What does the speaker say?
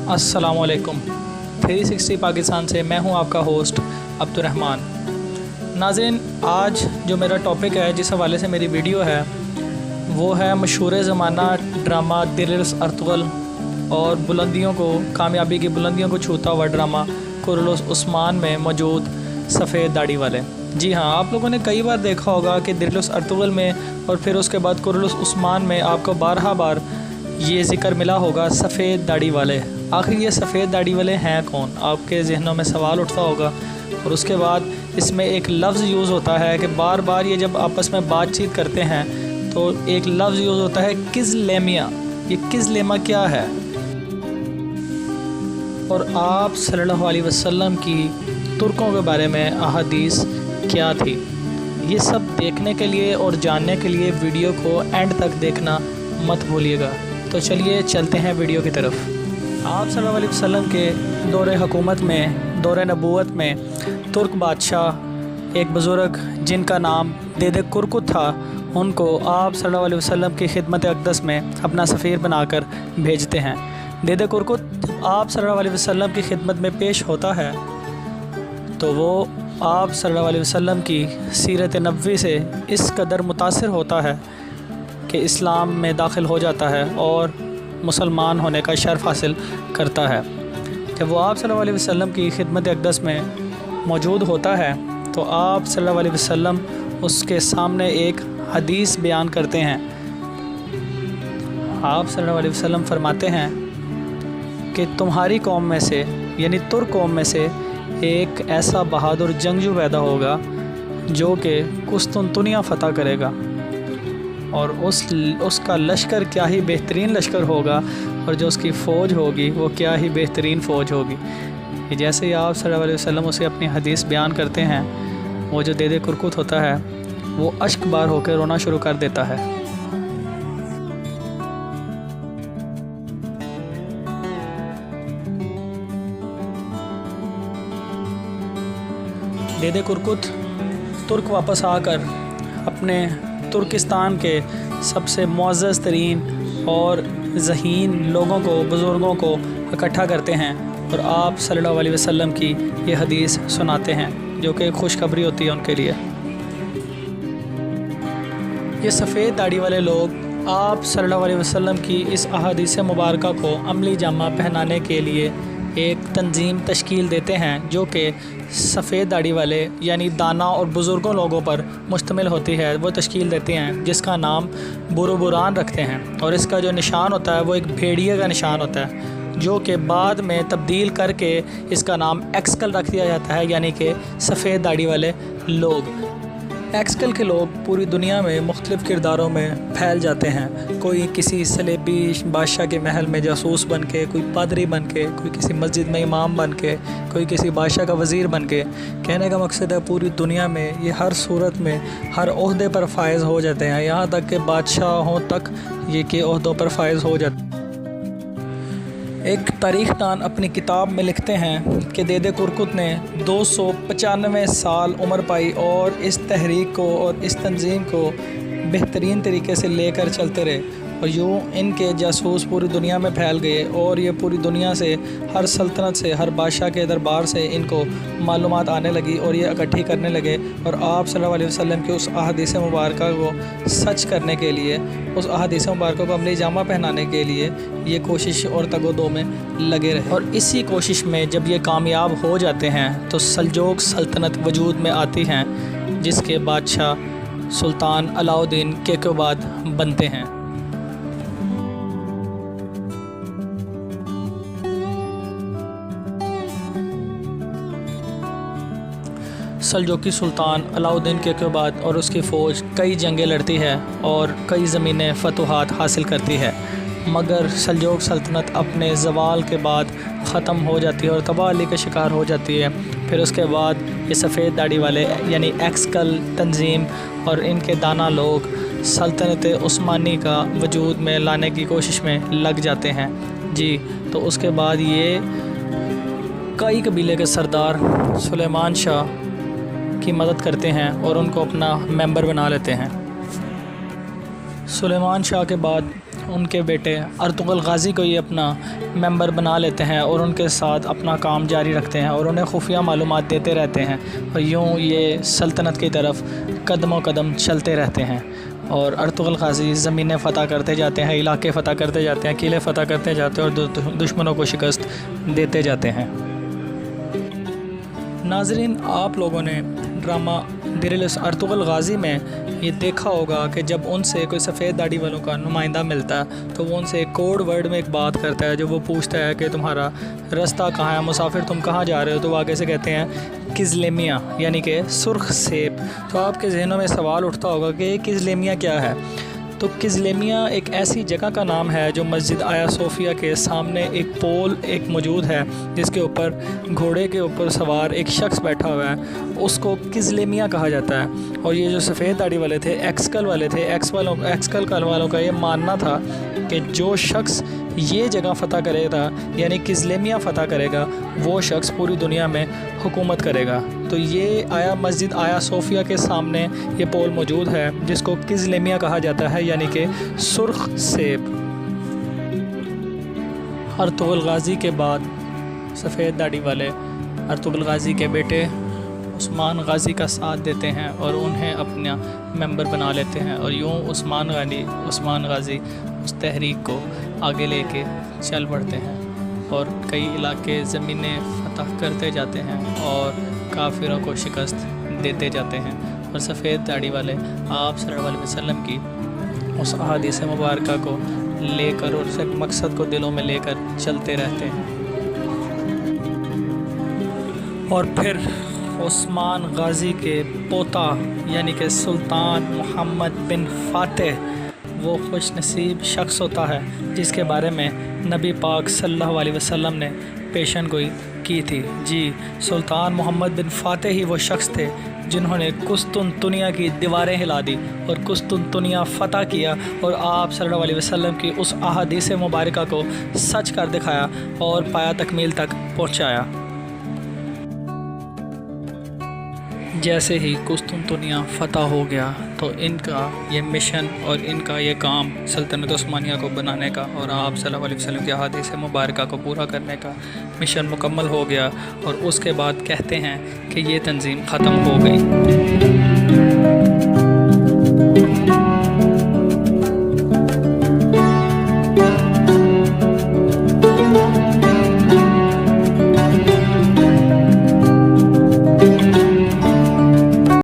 अस्सलामुअलैकुम 360 पाकिस्तान से मैं हूं आपका होस्ट अब्दुर्रहमान। नाज़रीन, आज जो मेरा टॉपिक है, जिस हवाले से मेरी वीडियो है, वो है मशहूर ज़माना ड्रामा दिल-ए-उस अर्तुगल और बुलंदियों को, कामयाबी की बुलंदियों को छूता हुआ ड्रामा कुर्रल-उस उस्मान में मौजूद सफ़ेद दाढ़ी वाले। जी हाँ, आप लोगों ने कई बार देखा होगा कि दिल-ए-उस अर्तुगल में और फिर उसके बाद कुर्रल-उस उस्मान में आपको बारहा बार ये ज़िक्र मिला होगा सफ़ेद दाढ़ी वाले। आखिर ये सफ़ेद दाढ़ी वाले हैं कौन? आपके ज़हनों में सवाल उठता होगा। और उसके बाद इसमें एक लफ्ज़ यूज़ होता है कि बार बार ये जब आपस में बातचीत करते हैं तो एक लफ्ज़ यूज़ होता है किज़लेमिया। ये किज़लेमा क्या है? और आप सल्लल्लाहु अलैहि वसल्लम की तुर्कों के बारे में अहादीस क्या थी? ये सब देखने के लिए और जानने के लिए वीडियो को एंड तक देखना मत भूलिएगा। तो चलिए चलते हैं वीडियो की तरफ। आप सल्लल्लाहु अलैहि वसल्लम के दौरे हुकूमत में, दौरे नबूवत में तुर्क बादशाह एक बुज़ुर्ग जिनका नाम देदे कुरकुत था, उनको आप सल्लल्लाहु अलैहि वसल्लम की खिदमत अक़दस में अपना सफ़ीर बनाकर भेजते हैं। देदे कुरकुत आप सल्लल्लाहु अलैहि वसल्लम की खिदमत में पेश होता है तो वो आप सल्लल्लाहु अलैहि वसल्लम की सीरत नबवी से इस कदर मुतासिर होता है कि इस्लाम में दाखिल हो जाता है और मुसलमान होने का शर्फ़ हासिल करता है। जब वो आप सल्लल्लाहु अलैहि वसल्लम की खिदमत अक़दस में मौजूद होता है तो आप सल्लल्लाहु अलैहि वसल्लम उसके सामने एक हदीस बयान करते हैं। आप सल्लल्लाहु अलैहि वसल्लम फरमाते हैं कि तुम्हारी कौम में से, यानी तुर्क कौम में से, एक ऐसा बहादुर जंगजू पैदा होगा जो कि कुस्तुनतुनिया फ़तह करेगा और उसका लश्कर क्या ही बेहतरीन लश्कर होगा और जो उसकी फ़ौज होगी वो क्या ही बेहतरीन फ़ौज होगी। जैसे ही आप सल्लल्लाहु अलैहि वसल्लम उसे अपनी हदीस बयान करते हैं, वो जो देदे कुरकुत होता है वो अश्क बार होकर रोना शुरू कर देता है। देदे कुरकुत तुर्क वापस आकर अपने तुर्किस्तान के सबसे मुअज़्ज़ज़ तरीन और ज़हीन लोगों को, बुज़ुर्गों को इकट्ठा करते हैं और आप सल्लल्लाहु अलैहि वसल्लम की ये हदीस सुनाते हैं जो कि खुशखबरी होती है उनके लिए। ये सफ़ेद दाढ़ी वाले लोग आप सल्लल्लाहु अलैहि वसल्लम की इस अहादीस मुबारका को अमली जामा पहनाने के लिए एक तंजीम तश्कील देते हैं जो कि सफ़ेद दाढ़ी वाले यानी दाना और बुज़ुर्गों लोगों पर मुश्तमिल होती है। वो तश्कील देते हैं जिसका नाम बुरुबुरान रखते हैं और इसका जो निशान होता है वो एक भेड़िए का निशान होता है जो कि बाद में तब्दील करके इसका नाम एक्सकल रख दिया जाता है, यानी कि सफ़ेद दाढ़ी वाले लोग। एक्सकल के लोग पूरी दुनिया में मुख्तलिफ़ किरदारों में फैल जाते हैं। कोई किसी सलेबी बादशाह के महल में जासूस बन के, कोई पादरी बन के, कोई किसी मस्जिद में इमाम बन के, कोई किसी बादशाह का वज़ीर बन के। कहने का मकसद है पूरी दुनिया में ये हर सूरत में हर ओहदे पर फायज़ हो जाते हैं, यहाँ तक कि बादशाहों तक ये के ओहदों पर फायज़ हो जाते हैं। एक तारीख़ दान अपनी किताब में लिखते हैं कि देदे कुरकुत ने 295 साल उम्र पाई और इस तहरीक को और इस तंजीम को बेहतरीन तरीके से लेकर चलते रहे और यूँ इनके जासूस पूरी दुनिया में फैल गए और ये पूरी दुनिया से, हर सल्तनत से, हर बादशाह के दरबार से इनको मालूमात आने लगी और ये इकट्ठी करने लगे और आप सल्लल्लाहु अलैहि वसल्लम की उस अहादीस मुबारका को सच करने के लिए, उस अहादीस मुबारका को अमली जामा पहनाने के लिए ये कोशिश और तगोदो में लगे रहे। और इसी कोशिश में जब ये कामयाब हो जाते हैं तो सल्जोक सल्तनत वजूद में आती हैं जिसके बादशाह सुल्तान अलाउद्दीन केकोबाद बनते हैं। सल्जोकी सुल्तान अलाउद्दीन केकोबाद और उसकी फ़ौज कई जंगें लड़ती है और कई ज़मीनें फतूहात हासिल करती है, मगर सल्जोक सल्तनत अपने ज़वाल के बाद ख़त्म हो जाती है और तबाही का शिकार हो जाती है। फिर उसके बाद ये सफ़ेद दाढ़ी वाले यानी एक्सकल तंजीम और इनके दाना लोग सल्तनत उस्मानी का वजूद में लाने की कोशिश में लग जाते हैं। जी, तो उसके बाद ये कई कबीले के सरदार सुलेमान शाह की मदद करते हैं और उनको अपना मेंबर बना लेते हैं। सुलेमान शाह के बाद ان کے بیٹے ارطغرل غازی کو یہ اپنا ممبر بنا لیتے ہیں اور ان کے ساتھ اپنا کام جاری رکھتے ہیں اور انہیں خفیہ معلومات دیتے رہتے ہیں، اور یوں یہ سلطنت کی طرف قدم و قدم چلتے رہتے ہیں۔ اور ارطغرل غازی زمینیں فتح کرتے جاتے ہیں، علاقے فتح کرتے جاتے ہیں، قلعے فتح کرتے جاتے ہیں اور دشمنوں کو شکست دیتے جاتے ہیں۔ ناظرین، آپ لوگوں نے ڈرامہ دیر ارطغرل غازی میں یہ دیکھا ہوگا کہ جب ان سے کوئی سفید داڑھی والوں کا نمائندہ ملتا ہے تو وہ ان سے ایک کوڈ ورڈ میں ایک بات کرتا ہے، جو وہ پوچھتا ہے کہ تمہارا رستہ کہاں ہے، مسافر تم کہاں جا رہے ہو؟ تو وہ آگے سے کہتے ہیں کزلیمیا، یعنی کہ سرخ سیب۔ تو آپ کے ذہنوں میں سوال اٹھتا ہوگا کہ یہ کزلیمیا کیا ہے؟ تو کزلیمیا ایک ایسی جگہ کا نام ہے جو مسجد آیا صوفیہ کے سامنے ایک پول ایک موجود ہے، جس کے اوپر گھوڑے کے اوپر سوار ایک شخص بیٹھا ہوا ہے، اس کو کزلیمیا کہا جاتا ہے۔ اور یہ جو سفید داڑھی والے تھے، ایکسکل والے تھے، ایکسکل والوں کا یہ ماننا تھا کہ جو شخص یہ جگہ فتح کرے گا، یعنی کزلیمیا فتح کرے گا، وہ شخص پوری دنیا میں حکومت کرے گا۔ تو یہ مسجد آیا صوفیہ کے سامنے یہ پول موجود ہے جس کو کزلیمیا کہا جاتا ہے، یعنی کہ سرخ سیب۔ ارطغرل غازی کے بعد سفید داڑھی والے ارطغرل غازی کے بیٹے عثمان غازی کا ساتھ دیتے ہیں اور انہیں اپنا ممبر بنا لیتے ہیں، اور یوں عثمان غازی اس تحریک کو آگے لے کے چل پڑتے ہیں اور کئی علاقے زمینیں فتح کرتے جاتے ہیں اور کافروں کو شکست دیتے جاتے ہیں، اور سفید داڑھی والے آپ صلی اللہ علیہ وسلم کی اس احادیث مبارکہ کو لے کر اور اس مقصد کو دلوں میں لے کر چلتے رہتے ہیں۔ اور پھر عثمان غازی کے پوتا یعنی کہ سلطان محمد بن فاتح وہ خوش نصیب شخص ہوتا ہے جس کے بارے میں نبی پاک صلی اللہ علیہ وسلم نے پیشن گوئی کی تھی۔ جی، سلطان محمد بن فاتح ہی وہ شخص تھے جنہوں نے قسطنطنیہ کی دیواریں ہلا دی اور قسطنطنیہ فتح کیا، اور آپ صلی اللہ علیہ وسلم کی اس احادیث مبارکہ کو سچ کر دکھایا اور پایا تکمیل تک پہنچایا۔ جیسے ہی قسطنطنیہ فتح ہو گیا تو ان کا یہ مشن اور ان کا یہ کام سلطنت عثمانیہ کو بنانے کا اور آپ صلی اللہ علیہ وسلم کی احادیث مبارکہ کو پورا کرنے کا مشن مکمل ہو گیا، اور اس کے بعد کہتے ہیں کہ یہ تنظیم ختم ہو گئی۔